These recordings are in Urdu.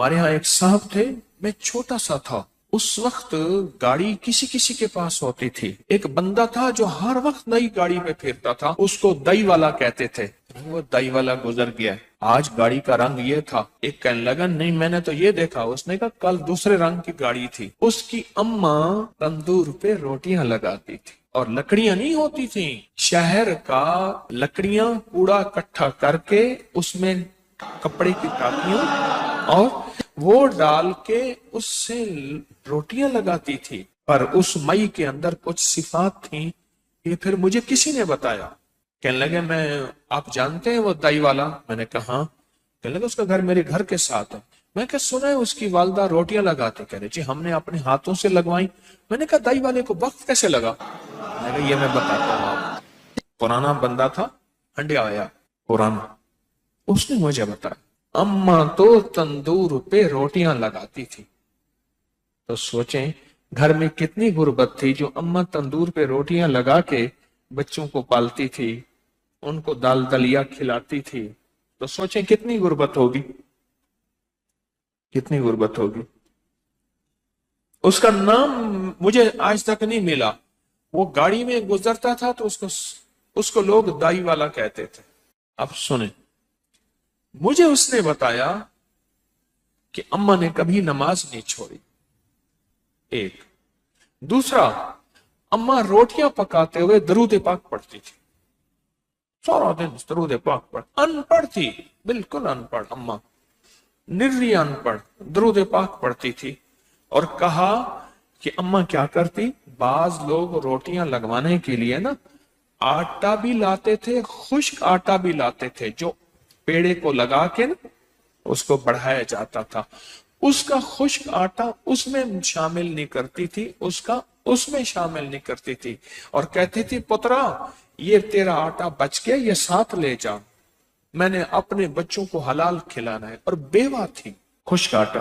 ہمارے ہاں ایک صاحب تھے، میں چھوٹا سا تھا، اس وقت گاڑی کسی کسی کے پاس ہوتی تھی، ایک بندہ تھا جو ہر وقت نئی گاڑی میں پھرتا تھا، اس کو دئی والا کہتے تھے۔ وہ دئی والا گزر گیا، آج گاڑی کا رنگ یہ تھا، ایک کہنے لگا نہیں میں نے تو یہ دیکھا، اس نے کہا کل دوسرے رنگ کی گاڑی تھی۔ اس کی اماں تندور پہ روٹیاں لگاتی تھی اور لکڑیاں نہیں ہوتی تھیں، شہر کا لکڑیاں کوڑا اکٹھا کر کے اس میں کپڑے کی ٹاپیاں اور وہ ڈال کے اس سے روٹیاں لگاتی تھی، پر اس مئی کے اندر کچھ صفات تھیں، یہ پھر مجھے کسی نے بتایا۔ کہنے لگے میں آپ جانتے ہیں وہ دائی والا؟ میں نے کہا ہاں۔ کہنے لگے اس کا گھر میرے گھر کے ساتھ ہے۔ میں کہا سنا ہے اس کی والدہ روٹیاں لگاتی، کہہ رہے جی ہم نے اپنے ہاتھوں سے لگوائیں۔ میں نے کہا دائی والے کو وقت کیسے لگا؟ میں کہا یہ میں بتاتا ہوں آپ۔ پرانا بندہ تھا، ہنڈیا آیا پرانا، اس نے مجھے بتایا اماں تو تندور پہ روٹیاں لگاتی تھی۔ تو سوچیں گھر میں کتنی غربت تھی، جو اماں تندور پہ روٹیاں لگا کے بچوں کو پالتی تھی، ان کو دال دلیا کھلاتی تھی، تو سوچیں کتنی غربت ہوگی، کتنی غربت ہوگی۔ اس کا نام مجھے آج تک نہیں ملا، وہ گاڑی میں گزرتا تھا تو اس کو لوگ دائی والا کہتے تھے۔ اب سنیں، مجھے اس نے بتایا کہ اماں نے کبھی نماز نہیں چھوڑی، ایک۔ دوسرا، اماں روٹیاں پکاتے ہوئے درود پاک پڑھتی تھی، سارا دن درود پاک پڑھ، ان پڑھ تھی، بالکل ان پڑھ، اماں نری ان پڑھ، درود پاک پڑھتی تھی۔ اور کہا کہ اماں کیا کرتی، بعض لوگ روٹیاں لگوانے کے لیے نا آٹا بھی لاتے تھے، خشک آٹا بھی لاتے تھے، جو پیڑے کو لگا کے نا اس کو بڑھایا جاتا تھا، اس کا خشک آٹا اس میں شامل نہیں کرتی تھی، اس میں شامل نہیں کرتی تھی، اور کہتی تھی پترا یہ تیرا آٹا بچ گیا، یہ ساتھ لے جا، میں نے اپنے بچوں کو حلال کھلانا ہے۔ اور بیوہ تھی، خشک آٹا۔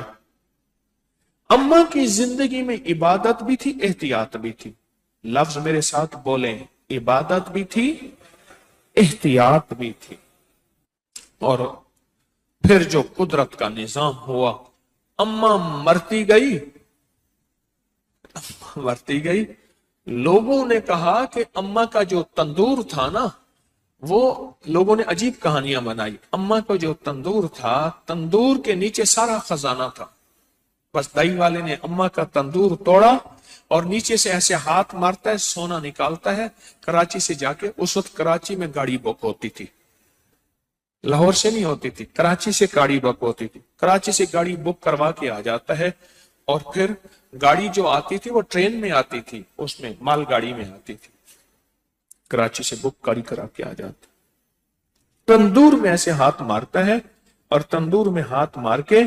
اماں کی زندگی میں عبادت بھی تھی، احتیاط بھی تھی، لفظ میرے ساتھ بولیں، عبادت بھی تھی، احتیاط بھی تھی۔ اور پھر جو قدرت کا نظام ہوا، اماں مرتی گئی، لوگوں نے کہا کہ اماں کا جو تندور تھا نا، وہ لوگوں نے عجیب کہانیاں بنائی، اماں کا جو تندور تھا، تندور کے نیچے سارا خزانہ تھا، بس دائی والے نے اماں کا تندور توڑا اور نیچے سے ایسے ہاتھ مارتا ہے، سونا نکالتا ہے، کراچی سے جا کے، اس وقت کراچی میں گاڑی بک ہوتی تھی، لاہور سے نہیں ہوتی تھی، کراچی سے گاڑی بک ہوتی تھی، کراچی سے گاڑی بک کروا کے آ جاتا ہے، اور پھر گاڑی جو آتی تھی وہ ٹرین میں آتی تھی، اس میں مال گاڑی میں آتی تھی، کراچی سے بک گاڑی کرا کے آ جاتا، تندور میں ایسے ہاتھ مارتا ہے، اور تندور میں ہاتھ مار کے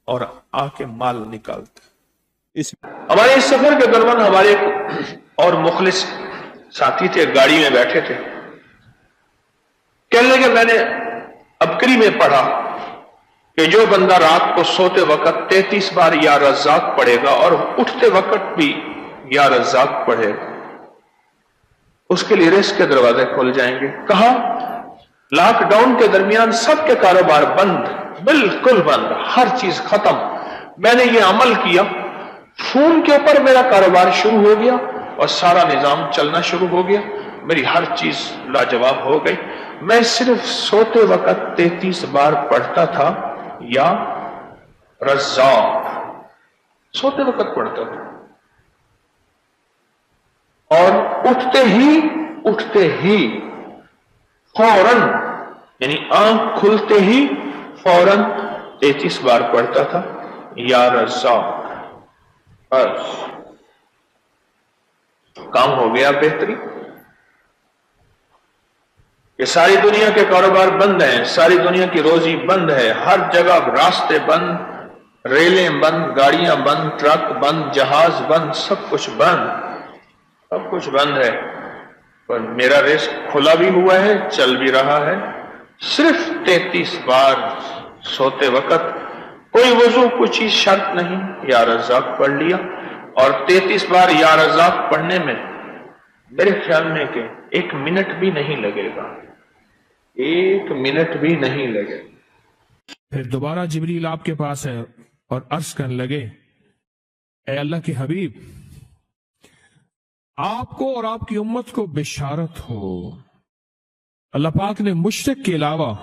اور آ کے مال نکالتا ہے۔ ہمارے اس سفر کے دوران ہمارے اور مخلص ساتھی تھے، گاڑی میں بیٹھے تھے، کہنے لگے میں نے ابکری میں پڑھا کہ جو بندہ رات کو سوتے وقت 33 بار یا رزاق پڑھے گا اور اٹھتے وقت بھی یا رزاق پڑھے گا، اس کے لیے رزق کے دروازے کھل جائیں گے۔ کہا لاک ڈاؤن کے درمیان سب کے کاروبار بند، بالکل بند، ہر چیز ختم، میں نے یہ عمل کیا، فون کے اوپر میرا کاروبار شروع ہو گیا اور سارا نظام چلنا شروع ہو گیا، میری ہر چیز لاجواب ہو گئی، میں صرف سوتے وقت 33 بار پڑھتا تھا یا رزاق، سوتے وقت پڑھتا تھا، اور اٹھتے ہی فوراً، یعنی آنکھ کھلتے ہی فوراً 33 بار پڑھتا تھا یا رزاق، بس کام ہو گیا بہتری۔ کہ ساری دنیا کے کاروبار بند ہیں، ساری دنیا کی روزی بند ہے، ہر جگہ راستے بند، ریلیں بند، گاڑیاں بند، ٹرک بند، جہاز بند، سب کچھ بند ہے، پر میرا رزق کھلا بھی ہوا ہے، چل بھی رہا ہے، صرف 33 بار سوتے وقت، کوئی وضو کچھ ہی شرط نہیں، یا رزاق پڑھ لیا، اور 33 بار یا رزاق پڑھنے میں میرے خیال میں کہ 1 منٹ بھی نہیں لگے گا، 1 منٹ بھی نہیں لگے۔ پھر دوبارہ جبریل آپ کے پاس ہے اور عرض کرنے لگے اے اللہ کے حبیب، آپ کو اور آپ کی امت کو بشارت ہو، اللہ پاک نے مشرک کے علاوہ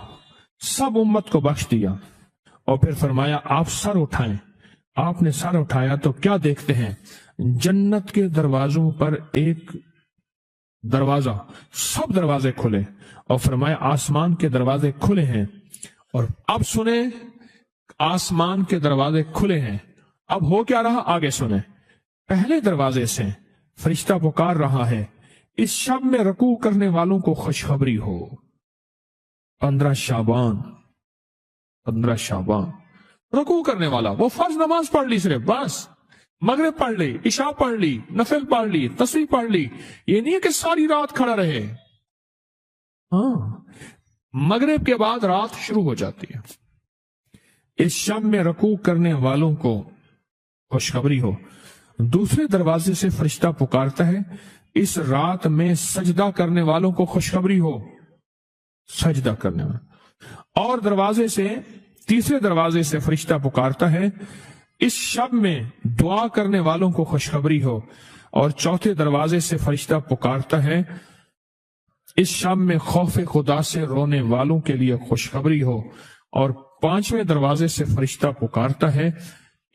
سب امت کو بخش دیا۔ اور پھر فرمایا آپ سر اٹھائیں۔ آپ نے سر اٹھایا تو کیا دیکھتے ہیں؟ جنت کے دروازوں پر ایک دروازہ، سب دروازے کھلے، اور فرمایا آسمان کے دروازے کھلے ہیں۔ اور اب سنیں، آسمان کے دروازے کھلے ہیں، اب ہو کیا رہا آگے سنیں۔ پہلے دروازے سے فرشتہ پکار رہا ہے اس شب میں رکوع کرنے والوں کو خوشخبری ہو۔ 15 شعبان رکوع کرنے والا، وہ فرض نماز پڑھ لی صرف، بس مغرب پڑھ لی، عشاء پڑھ لی، نفل پڑھ لی، تسبیح پڑھ لی، یہ نہیں ہے کہ ساری رات کھڑا رہے۔ ہاں، مغرب کے بعد رات شروع ہو جاتی ہے۔ اس شب میں رکوع کرنے والوں کو خوشخبری ہو۔ دوسرے دروازے سے فرشتہ پکارتا ہے اس رات میں سجدہ کرنے والوں کو خوشخبری ہو، سجدہ کرنے والوں۔ اور تیسرے دروازے سے فرشتہ پکارتا ہے اس شب میں دعا کرنے والوں کو خوشخبری ہو۔ اور چوتھے دروازے سے فرشتہ پکارتا ہے اس شب میں خوف خدا سے رونے والوں کے لیے خوشخبری ہو۔ اور پانچویں دروازے سے فرشتہ پکارتا ہے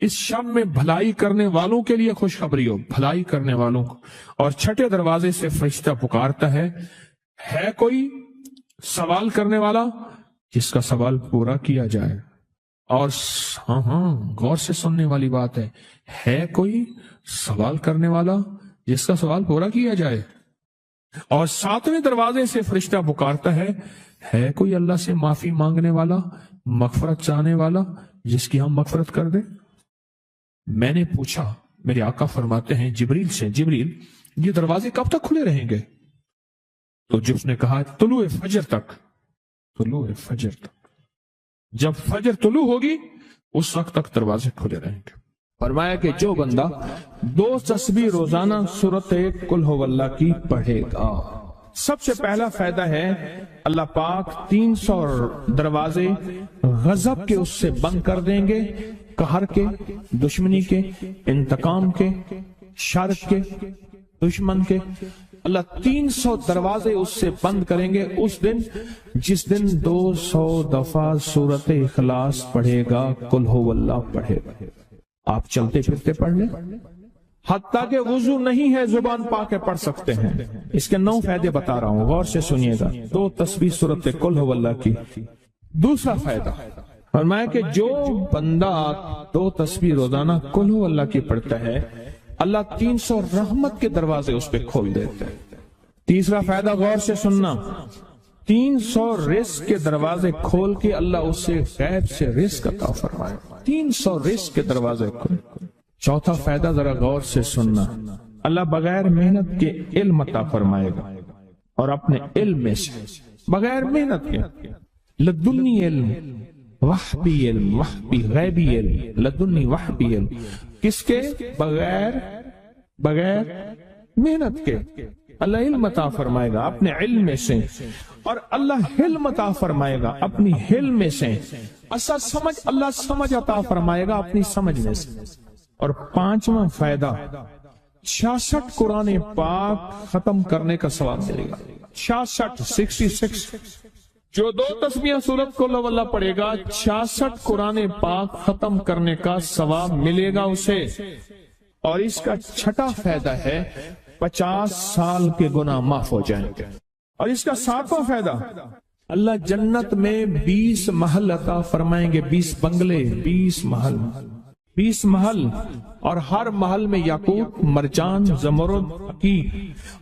اس شب میں بھلائی کرنے والوں کے لیے خوشخبری ہو، بھلائی کرنے والوں کو۔ اور چھٹے دروازے سے فرشتہ پکارتا ہے کوئی سوال کرنے والا جس کا سوال پورا کیا جائے۔ اور ہاں غور سے سننے والی بات ہے کوئی سوال کرنے والا جس کا سوال پورا کیا جائے۔ اور ساتویں دروازے سے فرشتہ پکارتا ہے کوئی اللہ سے معافی مانگنے والا، مغفرت چاہنے والا جس کی ہم مغفرت کر دیں۔ میں نے پوچھا، میرے آقا فرماتے ہیں جبریل سے، جبریل یہ دروازے کب تک کھلے رہیں گے؟ تو جس نے کہا طلوع فجر تک، طلوع فجر تک، جب فجر طلوع ہوگی اس وقت تک دروازے کھلے رہیں گے۔ فرمایا کہ جو بندہ 2 تسبیح روزانہ سورۃ قل ھو اللہ کی پڑھے گا، سب سے پہلا فائدہ ہے اللہ پاک 300 دروازے غضب کے اس سے بند کر دیں گے، قہر کے، دشمنی کے، انتقام کے، شر کے، دشمن کے۔ اللہ 300 دروازے اس سے بند کریں گے اس دن جس دن 200 دفعہ سورۃ اخلاص پڑھے گا، قل ھو اللہ پڑھے گا۔ آپ چلتے پھرتے پڑھ لیں، حتیٰ کہ وضو نہیں ہے زبان پاک کے پڑھ سکتے ہیں۔ اس کے 9 فائدے بتا رہا ہوں، غور سے سنیے گا۔ 2 تسبیح سورۃ قل ھو اللہ کی۔ دوسرا فائدہ فرمایا کہ جو بندہ 2 تسبیح روزانہ قل ھو اللہ کی پڑھتا ہے، اللہ 300 رحمت کے دروازے اس پہ کھول دیتے ہیں۔ تیسرا فائدہ غور سے سننا، 300 رزق کے دروازے کھول کے اللہ اس سے غیب سے رزق عطا فرمائے، 300 رزق کے دروازے کھول۔ چوتھا فائدہ ذرا غور سے سننا، اللہ بغیر محنت کے علم عطا فرمائے گا، اور اپنے علم میں سے بغیر محنت کے، لدنی علم، وحبی علم، وحبی غیبی علم، لدنی وحبی علم، کس کے؟ بغیر محنت کے اللہ علم عطا فرمائے گا اپنے علم میں سے، اور اللہ حلم عطا فرمائے گا اپنی حلم میں سے، اللہ سمجھ عطا فرمائے گا اپنی سمجھ میں سے۔ اور پانچواں فائدہ 66 قرآن پاک ختم کرنے کا ثواب ملے گا۔ 66 جو 2 تسبیح سورۃ قل ھو اللہ پڑھے گا، 66 قرآن پاک ختم کرنے کا ثواب ملے گا اسے۔ اور اس کا چھٹا فائدہ ہے 50 سال کے گناہ معاف ہو جائیں گے۔ اور اس کا 7واں فائدہ، اللہ جنت میں 20 محل عطا فرمائیں گے، 20 بنگلے، 20 محل، اور ہر محل میں یاقوت، مرجان، زمرد، عقیق،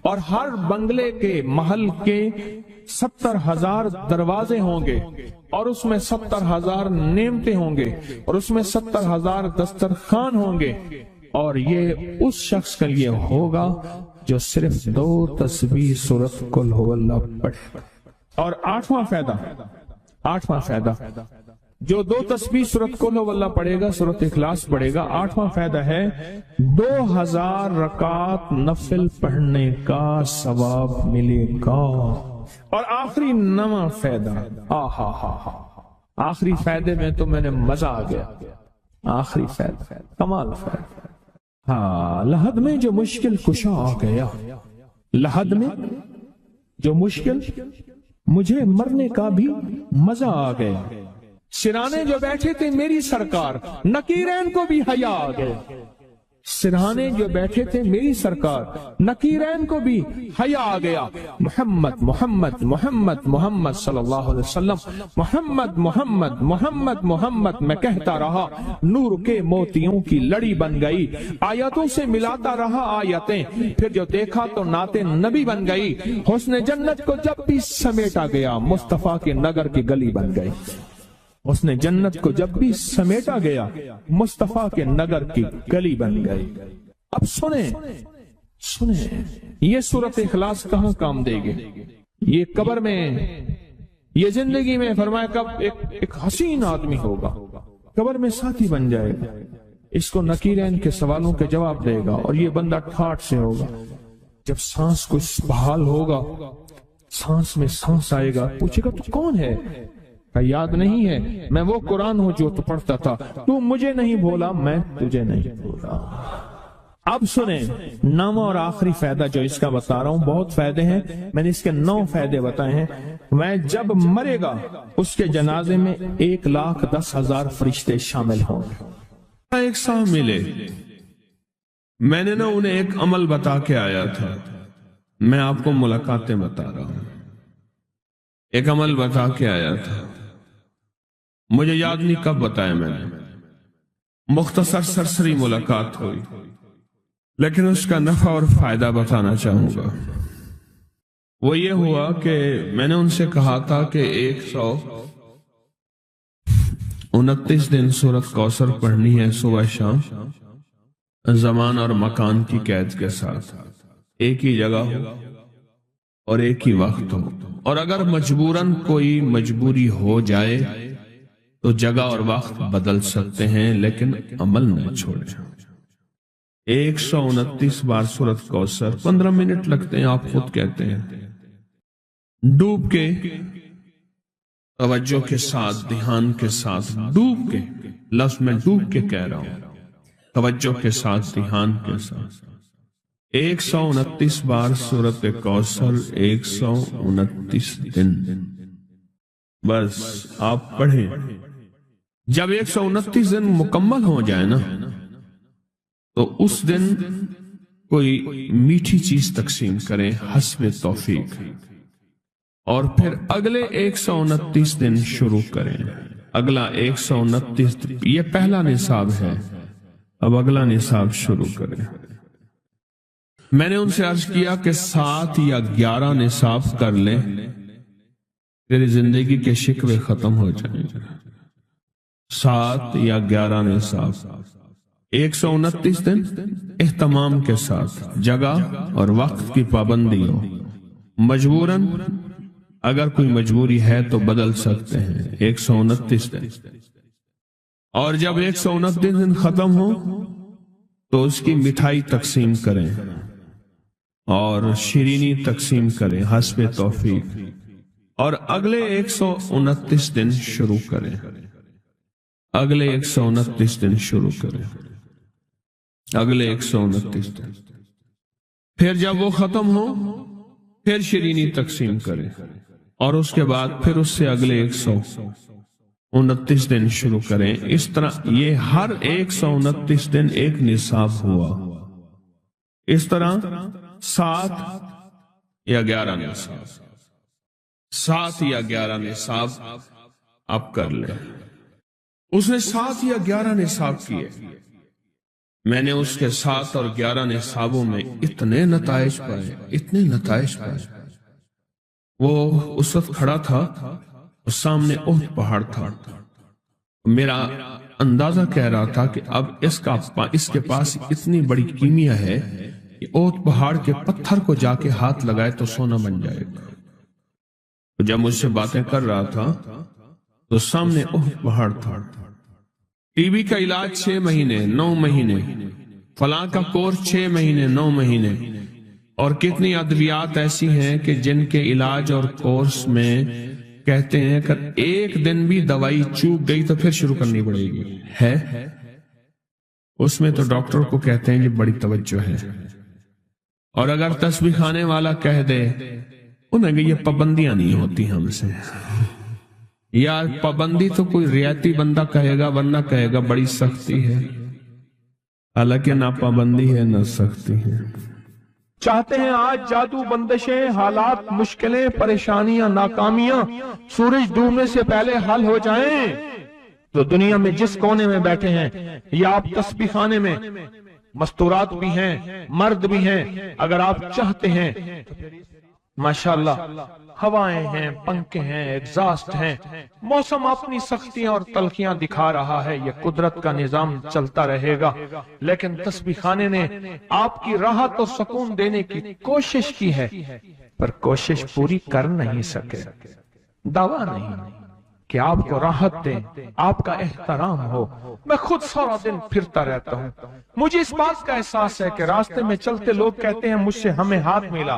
اور ہر بنگلے کے محل کے 70,000 دروازے ہوں گے، اور اس میں 70,000 نعمتیں ہوں گے، اور اس میں 70,000 دسترخوان ہوں گے، اور یہ اس شخص کے لیے ہوگا جو صرف 2 تسبیح سورۃ قل ھو اللہ پڑھے۔ اور 8واں فائدہ جو 2 تسبیح سورۃ قل ھو اللہ پڑھے گا، سورۃ اخلاص پڑھے گا، 8واں فائدہ ہے 2000 رکعت نفل پڑھنے کا ثواب ملے گا۔ اور آخری 9واں فائدہ، آخری فائدے میں تو میں نے مزہ آ گیا، آخری فائدہ، کمال فائدہ۔ ہاں، لحد میں جو مشکل کشا آ گیا، لحد میں جو مشکل، مجھے مرنے کا بھی مزہ آ گیا۔ سرانے جو بیٹھے تھے میری سرکار، نکیرین کو بھی حیا آ گیا۔ سرہانے جو بیٹھے تھے میری سرکار، نکیرین کو بھی حیا آ گیا۔ محمد محمد محمد محمد صلی اللہ علیہ وسلم، محمد محمد محمد محمد میں کہتا رہا، نور کے موتیوں کی لڑی بن گئی۔ آیتوں سے ملاتا رہا آیتیں، پھر جو دیکھا تو نعت نبی بن گئی۔ حسن جنت کو جب بھی سمیٹا گیا، مصطفیٰ کے نگر کی گلی بن گئی۔ اس نے جنت کو جب بھی سمیٹا گیا، مصطفیٰ کے نگر کی گلی بن گئی۔ اب سنیں یہ سورت اخلاص کہاں کام دے گی؟ یہ قبر میں، یہ زندگی میں، فرمایا کب ایک حسین آدمی ہوگا، قبر میں ساتھی بن جائے گا، اس کو نکیرین کے سوالوں کے جواب دے گا، اور یہ بندہ ٹھاٹ سے ہوگا۔ جب سانس کو بحال ہوگا، سانس میں سانس آئے گا، پوچھے گا تو کون ہے؟ یاد نہیں ہے، میں وہ قرآن ہوں جو تو پڑھتا تھا، تو مجھے نہیں بولا، میں تجھے نہیں بولا۔ اب سنیں نواں اور آخری فائدہ جو اس کا بتا رہا ہوں، بہت فائدے ہیں، میں نے اس کے 9 فائدے بتائے ہیں۔ میں جب مرے گا اس کے جنازے میں 1,10,000 فرشتے شامل ہوں گے۔ ایک صاحب ملے، میں نے انہیں ایک عمل بتا کے آیا تھا، میں آپ کو ملاقاتیں بتا رہا ہوں۔ ایک عمل بتا کے آیا تھا، مجھے یاد نہیں کب بتایا میں نے، مختصر سرسری ملاقات ہوئی، لیکن اس کا نفع اور فائدہ بتانا چاہوں گا۔ وہ یہ ہوا کہ میں نے ان سے کہا تھا کہ 129 دن سورت کوثر پڑھنی ہے صبح شام، زمان اور مکان کی قید کے ساتھ، ایک ہی جگہ ہو اور ایک ہی وقت ہو، اور اگر مجبوراً کوئی مجبوری ہو جائے تو جگہ اور وقت بدل سکتے ہیں، لیکن عمل نہ چھوڑیں۔ 129 بار سورت کوثر، 15 منٹ لگتے ہیں، آپ خود کہتے ہیں، ڈوب کے، توجہ کے ساتھ، دھیان کے ساتھ، ڈوب کے، لفظ میں ڈوب کے کہہ رہا ہوں، توجہ کے ساتھ، دھیان کے ساتھ۔ 129 بار سورت کوثر، 129 دن، بس آپ پڑھیں۔ جب 129 دن مکمل ہو جائے نا، تو اس دن کوئی میٹھی چیز تقسیم کریں حسب توفیق، اور پھر اگلے 129 دن شروع کریں۔ اگلا 129، یہ پہلا نصاب ہے، اب اگلا نصاب شروع کریں۔ میں نے ان سے عرض کیا کہ 7 یا 11 نصاب کر لیں، تیری زندگی کے شکوے ختم ہو جائیں گے۔ 7 یا 11 نصاب، 129 دن اہتمام کے ساتھ، جگہ اور وقت کی پابندی ہو، مجبوراً اگر کوئی مجبوری ہے تو بدل سکتے ہیں۔ 129 دن، اور جب 129 دن ختم ہو تو اس کی مٹھائی تقسیم کریں اور شیرینی تقسیم کریں حسب توفیق، اور اگلے 129 دن شروع کریں، اگلے 129 دن شروع کریں، اگلے 129 دن۔ پھر جب وہ ختم ہو پھر شیرینی تقسیم کریں، اور اس کے بعد پھر اس سے اگلے 129 دن شروع کریں۔ اس طرح یہ ہر 129 دن ایک نصاب ہوا۔ اس طرح 7 یا 11 نصاب، 7 یا 11 نصاب آپ کر لیں۔ اس نے 7 یا 11 نصاب کیے، میں نے اس کے 7 اور 11 نصابوں میں اتنے نتائج پائے، اتنے نتائج پائے۔ وہ اس وقت کھڑا تھا، اس سامنے احد پہاڑ تھا، میرا اندازہ کہہ رہا تھا کہ اب اس کے پاس اتنی بڑی کیمیا ہے کہ احد پہاڑ کے پتھر کو جا کے ہاتھ لگائے تو سونا بن جائے گا۔ جب مجھ سے باتیں کر رہا تھا تو سامنے احد پہاڑ تھا۔ ٹی بی کا علاج 6 مہینے 9 مہینے، فلاں کا کورس 6 مہینے 9 مہینے، اور کتنی ادویات ایسی ہیں کہ جن کے علاج اور کورس میں کہتے ہیں کہ ایک دن بھی دوائی چوک گئی تو پھر شروع کرنی پڑے گی۔ ہے اس میں تو ڈاکٹر کو کہتے ہیں یہ بڑی توجہ ہے، اور اگر تسبیح خانے والا کہہ دے انہیں کہ یہ پابندیاں نہیں ہوتی ہم سے، یا پابندی تو کوئی ریاتی بندہ کہے گا، ورنہ کہے گا بڑی سختی ہے، حالانکہ نہ پابندی ہے نہ سختی ہے۔ چاہتے ہیں آج جادو، بندشیں، حالات، مشکلیں، پریشانیاں، ناکامیاں سورج ڈوبنے سے پہلے حل ہو جائیں، تو دنیا میں جس کونے میں بیٹھے ہیں، یا آپ تسبیح خانے میں، مستورات بھی ہیں، مرد بھی ہیں، اگر آپ چاہتے ہیں ماشاءاللہ ہوائیں ہیں، پنکھے ہیں، ایگزاسٹ ہیں، موسم اپنی سختیاں اور تلخیاں دکھا رہا ہے، یہ قدرت کا نظام چلتا رہے گا، لیکن تسبیح خانے نے آپ کی راحت اور سکون دینے کی کوشش کی ہے، پر کوشش پوری کر نہیں سکے، دعویٰ نہیں کہ آپ کو راحت دیں، آپ کا احترام ہو۔ میں خود سارا دن پھرتا رہتا ہوں، مجھے اس بات کا احساس ہے کہ راستے میں چلتے لوگ کہتے ہیں مجھ سے ہمیں ہاتھ ملا،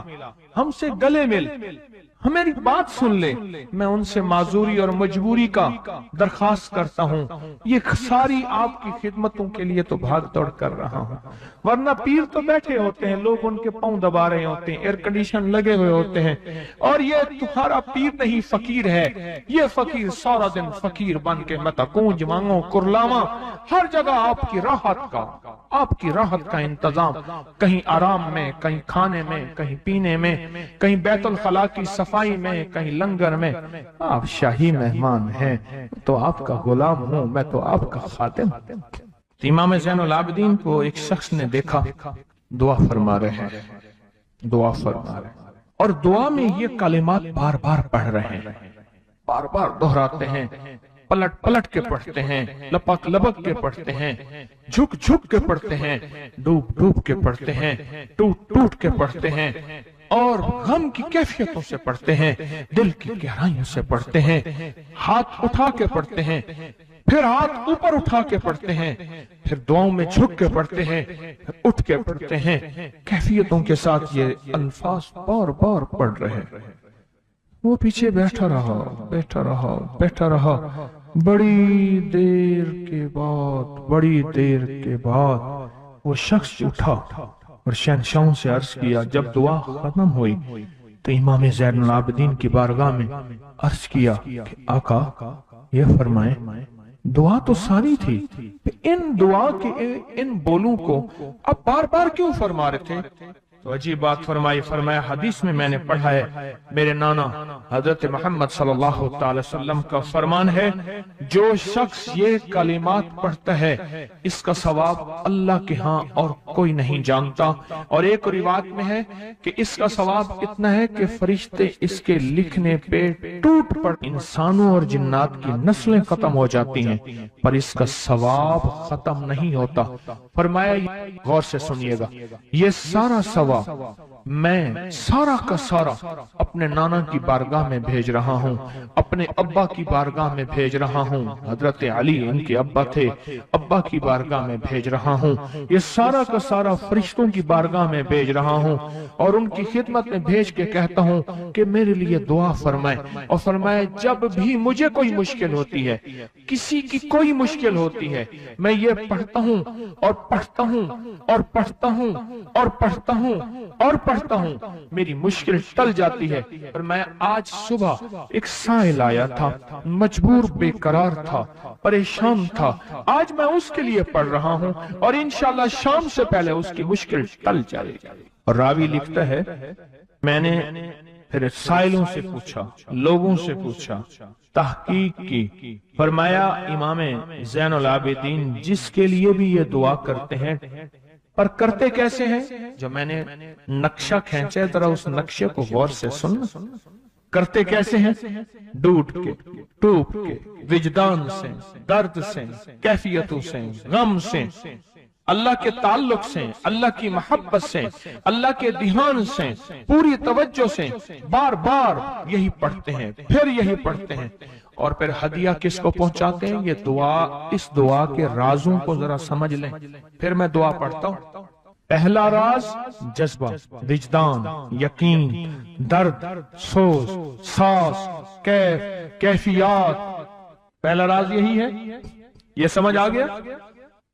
ہم سے گلے مل، ہماری بات سن لے، میں ان سے معذوری اور مجبوری کا درخواست کرتا ہوں، یہ ساری آپ کی خدمتوں کے لیے تو بھاگ دوڑ کر رہا ہوں، ورنہ پیر تو بیٹھے ہوتے ہیں، لوگ ان کے پاؤں دبا رہے ہوتے ہیں، ایئر کنڈیشن لگے ہوئے ہوتے ہیں، اور یہ تمہارا پیر نہیں فقیر ہے، یہ فقیر سارا دن فقیر بن کے متکونج مانگو کرلاواں، ہر جگہ آپ کی راحت کا انتظام، کہیں آرام میں، کہیں کھانے میں، کہیں پینے میں، کہیں بیت الخلاء کی صفائی میں، کہیں لنگر میں، آپ شاہی مہمان ہیں تو آپ کا غلام ہوں، میں تو آپ کا خادم۔ امام زین العابدین کو ایک شخص نے دیکھا دعا فرما رہے ہیں، اور دعا میں یہ کلمات بار بار پڑھ رہے ہیں، بار بار دہراتے ہیں، پلٹ پلٹ کے پڑھتے ہیں، لپک لپک کے پڑھتے ہیں، جھک جھک کے پڑھتے ہیں، ڈوب ڈوب کے پڑھتے ہیں، ٹوٹ ٹوٹ کے پڑھتے ہیں، اور غم کی کیفیتوں سے پڑھتے ہیں، دل کی گہرائیوں سے پڑھتے ہیں، ہاتھ اٹھا کے پڑھتے ہیں، پھر ہاتھ اوپر اٹھا کے پڑھتے ہیں، پھر دعاؤں میں جھک کے پڑھتے ہیں، پھر اٹھ کے پڑھتے ہیں، کیفیتوں کے ساتھ یہ الفاظ بار بار پڑھ رہے ہیں۔ وہ پیچھے بیٹھا رہا، بڑی دیر کے بعد وہ شخص اٹھا اور شہنشاہوں سے عرض کیا، جب دعا ختم ہوئی تو امام زین العابدین کی بارگاہ میں عرض کیا کہ آقا یہ فرمائیں دعا تو ساری تھی، ان دعا کے ان بولوں کو اب بار بار کیوں فرما رہے تھے؟ تو عجیب بات فرمایا حدیث میں میں نے پڑھا ہے، میرے نانا حضرت محمد صلی اللہ تعالی وسلم کا فرمان ہے، جو شخص یہ کلمات پڑھتا ہے اس کا ثواب اللہ کے ہاں اور کوئی نہیں جانتا، اور ایک روایت میں ہے کہ اس کا ثواب اتنا ہے کہ فرشتے اس کے لکھنے پہ ٹوٹ پڑ، انسانوں اور جنات کی نسلیں ختم ہو جاتی ہیں پر اس کا ثواب ختم نہیں ہوتا۔ فرمایا غور سے سنیے گا، یہ سارا ثواب میں سارا کا سارا اپنے نانا کی بارگاہ میں بھیج رہا ہوں، اپنے ابا کی بارگاہ میں بھیج رہا ہوں، حضرت علی ان کے ابا تھے، ابا کی بارگاہ میں بھیج رہا ہوں، یہ سارا کا سارا فرشتوں کی بارگاہ میں بھیج رہا ہوں، اور ان کی خدمت میں بھیج کے کہتا ہوں کہ میرے لیے دعا فرمائے، اور فرمائے جب بھی مجھے کوئی مشکل ہوتی ہے، کسی کی کوئی مشکل ہوتی ہے، میں یہ پڑھتا ہوں اور پڑھتا ہوں اور پڑھتا ہوں اور پڑھتا ہوں اور پڑھتا ہوں، میری مشکل ٹل جاتی ہے۔ اور میں آج صبح ایک سائل آیا تھا، مجبور بے قرار تھا، پریشان تھا، آج میں اس کے لیے پڑھ رہا ہوں اور انشاءاللہ شام سے پہلے اس کی مشکل ٹل جائے گی۔ اور راوی لکھتا ہے میں نے پھر سائلوں سے پوچھا، لوگوں سے پوچھا، تحقیق کی، فرمایا امام زین العابدین جس کے لیے بھی یہ دعا کرتے ہیں، پر کرتے کیسے ہیں؟ جو میں نے نقشہ کھینچا ہے ذرا اس نقشے کو غور سے سننا، کرتے کیسے ہیں؟ ڈوٹ کے، ٹوپ کے، وجدان سے، درد سے، کیفیتوں سے، غم سے، اللہ کے تعلق سے، اللہ کی محبت سے، اللہ کے دھیان سے، پوری توجہ سے بار بار یہی پڑھتے ہیں، پھر یہی پڑھتے ہیں، اور پھر ہدیہ کس کو پہنچاتے ہیں؟ یہ دعا، اس دعا کے رازوں کو ذرا سمجھ لیں۔ پھر میں دعا پڑھتا ہوں۔ پہلا راز جذبہ، وجدان، یقین، درد، سوز، ساز، کیفیات، پہلا راز یہی ہے، یہ سمجھ آ گیا؟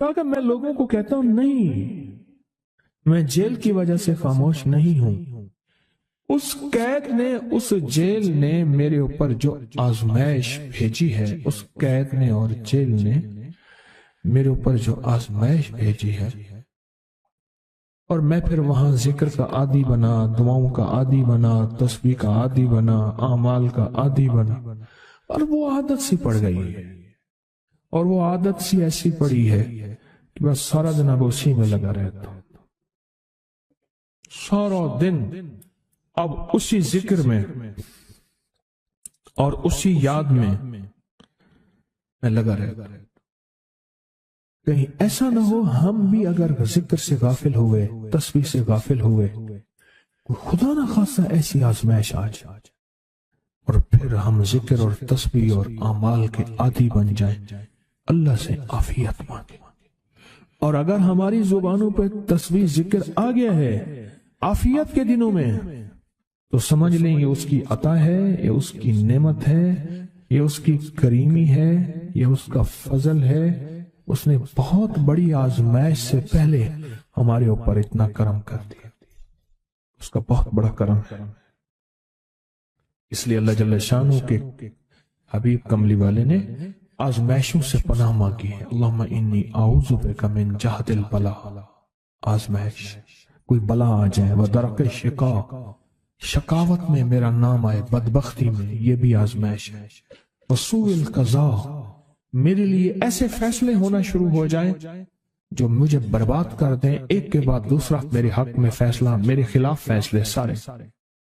تاکہ میں لوگوں کو کہتا ہوں نہیں، میں جیل کی وجہ سے خاموش نہیں ہوں، اس قید نے، اس جیل نے میرے اوپر جو آزمائش بھیجی ہے، اس قید نے اور جیل نے میرے اوپر جو آزمائش بھیجی ہے، اور میں پھر وہاں ذکر کا عادی بنا، دعاؤں کا عادی بنا، تسبیح کا عادی بنا، اعمال کا عادی بنا، اور وہ عادت سی پڑ گئی ہے، اور وہ عادت سی ایسی پڑی ہے کہ بس سارا دن اب اسی میں لگا رہتا ہوں، سارا دن اب اسی ذکر میں اور اسی یاد میں لگا رہتا ہوں۔ کہیں ایسا نہ ہو ہم بھی اگر ذکر سے غافل ہوئے، تسبیح سے غافل ہوئے، خدا نہ خاصہ ایسی آزمائش آ جائے اور پھر ہم ذکر اور تسبیح اور اعمال کے عادی بن جائیں، اللہ سے عافیت مانگیں۔ اور اگر ہماری زبانوں پہ تسبیح ذکر آ گیا ہے عافیت کے دنوں میں، تو سمجھ لیں یہ اس کی عطا ہے، یہ اس کی نعمت ہے، یہ اس کی کریمی ہے، یہ اس کا فضل ہے، اس نے بہت بڑی آزمائش سے پہلے ہمارے اوپر اتنا کرم کر دیا، اس کا بہت بڑا کرم ہے۔ اس لیے اللہ جل شانہ کے حبیب کملی والے نے آزمائشوں سے پناہ مانگی ہے، اللہم انی اعوذ بک من جہد البلاء، آزمائش، کوئی بلا آ جائے، ودرک الشقاء، شقاوت میں میرا نام آئے، بدبختی میں، یہ بھی آزمائش ہے، وسوء القضاء، میرے لیے ایسے فیصلے ہونا شروع ہو جائیں جو مجھے برباد کر دیں، ایک کے بعد دوسرا میرے حق میں فیصلہ، میرے خلاف فیصلے سارے،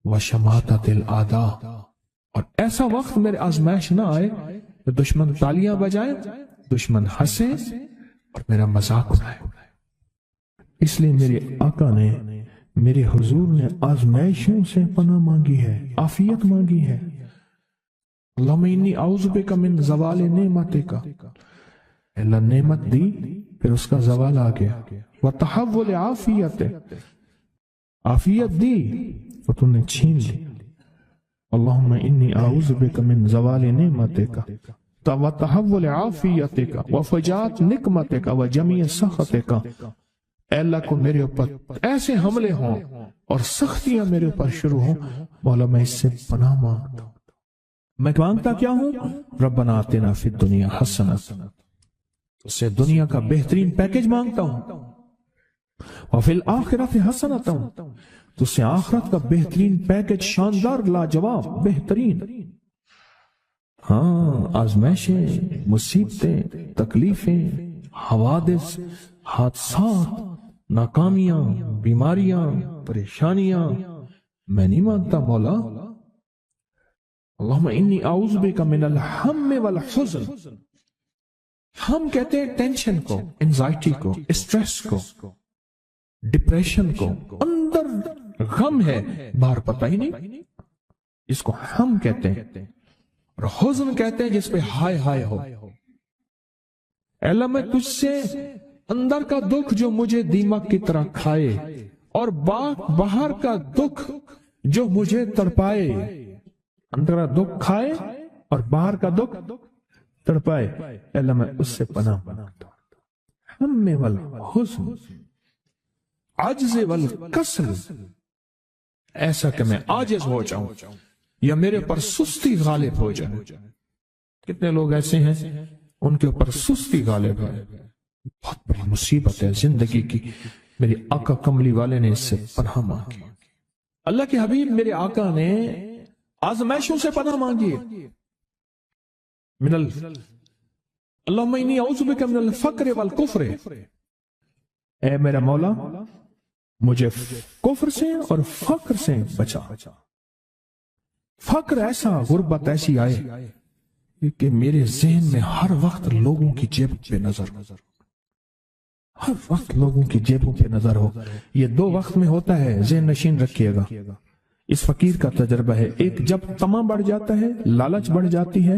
وشماتت الاعداء، اور ایسا وقت میرے آزمائش نہ آئے کہ دشمن تالیاں بجائے، دشمن ہنسے اور میرا مذاق اڑائے۔ اس لیے میرے آقا نے، میرے حضور نے آزمائشوں سے پناہ مانگی ہے، عافیت مانگی ہے۔ اللہم انی اعوذ بک من زوال نعمتک، اللہ نعمت دی پھر اس کا زوال آ گیا، وتحول عافیت، عافیت دی تو تم نے چھین لی، اللہم انی اعوذ بک من زوال نعمتک وتحول عافیتک وفجاءت نقمتک وجمیع سخطک، اے اللہ کو میرے اوپر ایسے حملے ہوں اور سختیاں میرے اوپر شروع ہوں، مولا میں اس سے پناہ مانگتا ہوں۔ میں مانگتا کیا ہوں؟ ربنا آتنا فی الدنیا حسنہ، اس سے دنیا کا بہترین پیکج مانگتا ہوں، وفی الآخرۃ حسنہ، تو اس سے آخرت کا بہترین پیکج، شاندار، لاجواب، بہترین۔ ہاں، آزمائشیں، مصیبتیں، تکلیفیں، حوادث، حادثات، ناکامیاں، بیماریاں، پریشانیاں، میں نہیں مانگتا مولا۔ اللہم انی اعوذ بک من الہم والحزن، ہم کہتے ہیں ٹینشن کو، انزائٹی کو، اسٹریس کو، ڈپریشن کو، اندر غم ہے باہر پتہ ہی نہیں، اس کو ہم کہتے ہیں، اور حزن کہتے ہیں جس پہ ہائے ہائے ہو۔ اے اللہ میں تجھ سے اندر کا دکھ جو مجھے دیمک کی طرح کھائے، اور باہر کا دکھ جو مجھے تڑپائے، اندر کا دکھ کھائے اور باہر کا دکھ تڑپائے، اے اللہ میں اس سے پناہ مانگتا ہوں۔ ہم والحزن، عجز والکسل، ایسا کہ میں عاجز ہو جاؤں یا میرے پر سستی غالب ہو جائے۔ کتنے لوگ ایسے ہیں ان کے اوپر سستی غالب ہے، بہت بڑی مصیبت ہے زندگی کی۔ میرے آقا کملی والے نے اس سے پناہ مانگی، اللہ کے حبیب میرے آقا نے آزمائشوں سے پناہ مانگی، اللہم انی اعوذ بک من الفقر والکفر، اے میرا مولا مجھے کفر سے اور فقر سے بچا۔ فقر ایسا، غربت ایسی آئے کہ میرے ذہن میں ہر وقت لوگوں کی جیب پہ نظر ہو، ہر وقت لوگوں کی جیبوں پہ نظر ہو۔ یہ دو وقت میں ہوتا ہے، ذہن نشین رکھیے گا۔ اس فقیر کا تجربہ ہے، ایک جب طمع بڑھ جاتا ہے، لالچ بڑھ جاتی ہے،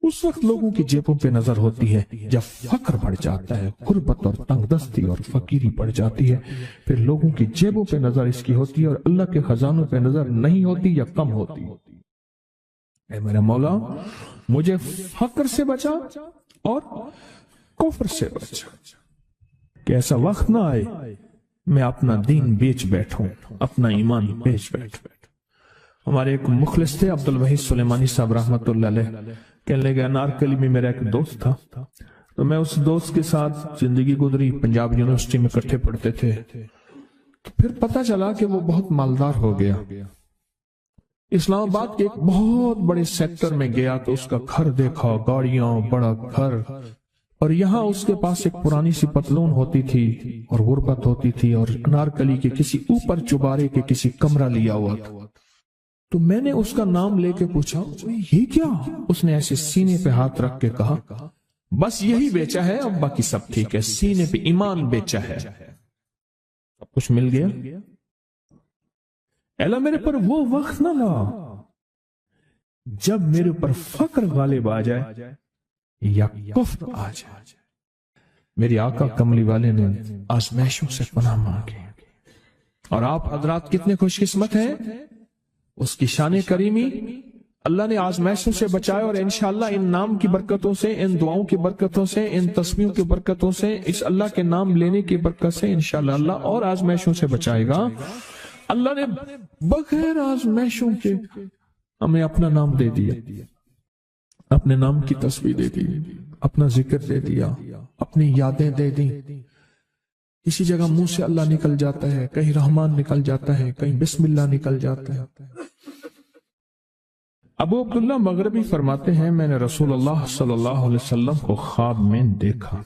اس وقت لوگوں کی جیبوں پہ نظر ہوتی ہے۔ جب فقر بڑھ جاتا ہے، غربت اور تنگ دستی اور فقیری بڑھ جاتی ہے، پھر لوگوں کی جیبوں پہ نظر اس کی ہوتی ہے اور اللہ کے خزانوں پہ نظر نہیں ہوتی یا کم ہوتی۔ اے میرا مولا مجھے فقر سے بچا اور کفر سے بچا۔ کہ ایسا وقت نہ آئے میں اپنا دین بیچ بیٹھوں، اپنا ایمان بیچ بیٹھوں۔ ہمارے ایک مخلص تھے عبد الوحید سلیمانی صاحب رحمت اللہ علیہ، کہنے لگے انارکلی میں میرا ایک دوست تھا، تو میں اس دوست کے ساتھ زندگی گزری، پنجاب یونیورسٹی میں اکٹھے پڑھتے تھے، تو پھر پتہ چلا کہ وہ بہت مالدار ہو گیا، اسلام آباد کے ایک بہت بڑے سیکٹر میں گیا تو اس کا گھر دیکھا، گاڑیاں، بڑا گھر، اور یہاں اس کے پاس ایک پرانی سی پتلون ہوتی تھی اور غربت ہوتی تھی، اور انارکلی کے کسی اوپر چبارے کے کسی کمرہ لیا ہوا تھا۔ تو میں نے اس کا نام لے کے پوچھا یہ کیا؟ اس نے ایسے سینے پہ ہاتھ رکھ کے کہا بس یہی بیچا ہے، اب باقی سب ٹھیک ہے، سینے پہ ایمان بیچا ہے، سب کچھ مل گیا۔ اللہ میرے پر وہ وقت نہ لا جب میرے پر فقر غالب آ جائے یا کفر آ جائے۔ میری آقا کملی والے نے آزمائشوں سے پناہ مانگی، اور آپ حضرات کتنے خوش قسمت ہیں، اس کی شان کریمی اللہ نے آزمائشوں سے بچائے، اور انشاءاللہ ان نام کی برکتوں سے، ان دعاؤں کی برکتوں سے، ان تسبیحوں کی برکتوں سے، اس اللہ کے نام لینے کی برکت سے انشاءاللہ اللہ اور آزمائشوں سے بچائے گا۔ اللہ نے بغیر آزمائشوں کے ہمیں اپنا نام دے دیا، اپنے نام کی تسبیح دے دی، اپنا ذکر دے دیا، اپنی یادیں دے دی۔ کسی جگہ منہ سے اللہ نکل جاتا ہے، کہیں رحمان نکل جاتا ہے، کہیں بسم اللہ نکل جاتا ہے۔ ابو عبداللہ مغربی فرماتے ہیں میں نے رسول اللہ صلی اللہ علیہ وسلم کو خواب میں دیکھا،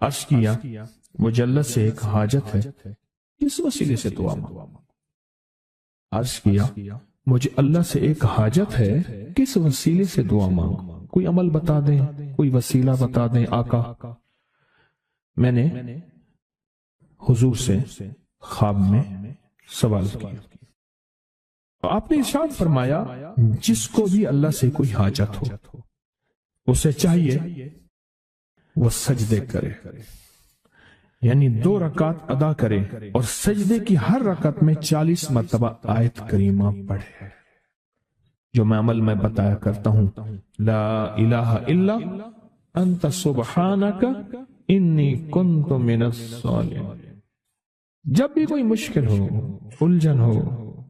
عرض کیا مجلد سے ایک حاجت ہے، کس وسیلے سے دعا مانگوں؟ عرض کیا مجھے اللہ سے ایک حاجت ہے، کس وسیلے سے دعا مانگوں؟ کوئی عمل بتا دیں، کوئی وسیلہ بتا دیں آقا۔ میں نے حضور سے خواب میں سوال کیا، آپ نے ارشاد فرمایا جس کو بھی اللہ سے کوئی حاجت ہو اسے چاہیے وہ سجدے کرے، یعنی 2 رکعت ادا کرے، اور سجدے کی ہر رکعت میں 40 مرتبہ آیت کریمہ پڑھے، جو میں عمل میں بتایا کرتا ہوں، لا الہ الا انت سبحانک انی کنت من الظالمین۔ جب بھی کوئی مشکل ہو، الجھن ہو،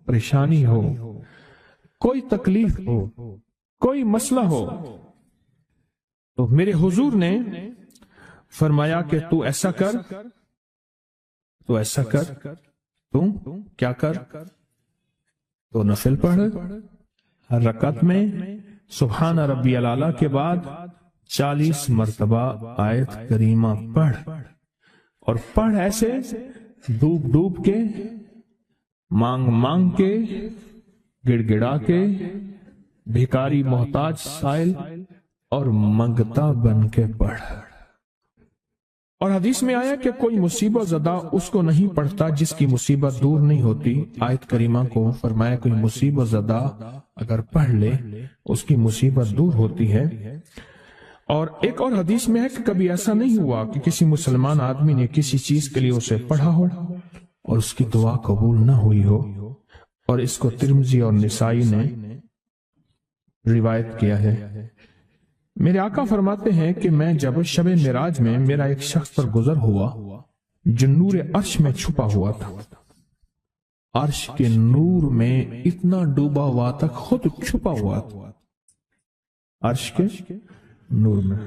پریشانی ہو، کوئی تکلیف ہو، کوئی مسئلہ ہو، تو میرے حضور نے فرمایا کہ تو ایسا کر، تو ایسا کر، تو کیا کر، تو نفل پڑھ، ہر رکعت میں سبحان ربی الاعلیٰ کے بعد 40 مرتبہ آیت کریمہ پڑھ، اور پڑھ ایسے ڈوب ڈوب کے، مانگ مانگ کے، گڑ گڑا کے، بھیکاری محتاج سائل اور منگتا بن کے پڑھ۔ اور حدیث میں آیا کہ کوئی مصیبت زدہ اس کو نہیں پڑھتا جس کی مصیبت دور نہیں ہوتی۔ آیت کریمہ کو فرمایا کوئی مصیبت زدہ اگر پڑھ لے اس کی مصیبت دور ہوتی ہے۔ اور ایک اور حدیث میں ہے کہ کبھی ایسا نہیں ہوا کہ کسی مسلمان آدمی نے کسی چیز کے لیے اسے پڑھا ہو اور اس کی دعا قبول نہ ہوئی ہو، اور اس کو ترمذی اور نسائی نے روایت کیا ہے۔ میرے آقا فرماتے ہیں کہ میں جب شب معراج میں میرا ایک شخص پر گزر ہوا جو نور عرش میں چھپا ہوا تھا، عرش کے نور میں اتنا ڈوبا ہوا تھا، خود چھپا ہوا تھا عرش کے نور میں۔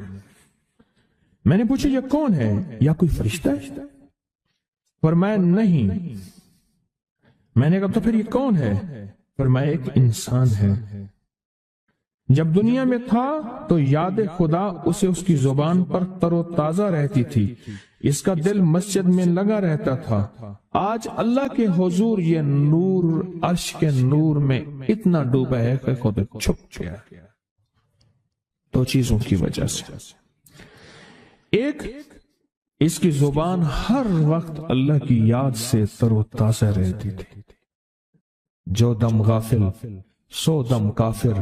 میں نے پوچھا یہ کون ہے، یا کوئی فرشتہ ہے؟ فرمایا نہیں۔ میں نے کہا تو پھر یہ کون ہے؟ فرمایا ایک انسان ہے، جب دنیا میں تھا تو یاد خدا اسے اس کی زبان پر تر و تازہ رہتی تھی، اس کا دل مسجد میں لگا رہتا تھا۔ آج اللہ کے حضور یہ نور عرش کے نور میں اتنا ڈوبا ہے کہ خود چھپ گیا۔ 2 چیزوں کی وجہ سے، ایک اس کی زبان ہر وقت اللہ کی یاد سے تر و تازہ رہتی تھی۔ جو دم غافل سو دم کافر،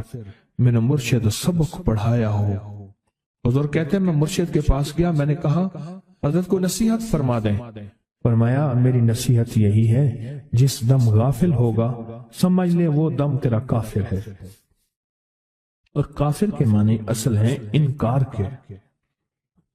میں نے مرشد سبق پڑھایا ہو۔ حضور کہتے ہیں میں مرشد کے پاس گیا، میں نے کہا حضرت کو نصیحت فرما دیں۔ فرمایا میری نصیحت یہی ہے جس دم غافل ہوگا سمجھ لے وہ دم تیرا کافر ہے، اور کافر کے معنی اصل ہیں انکار کے۔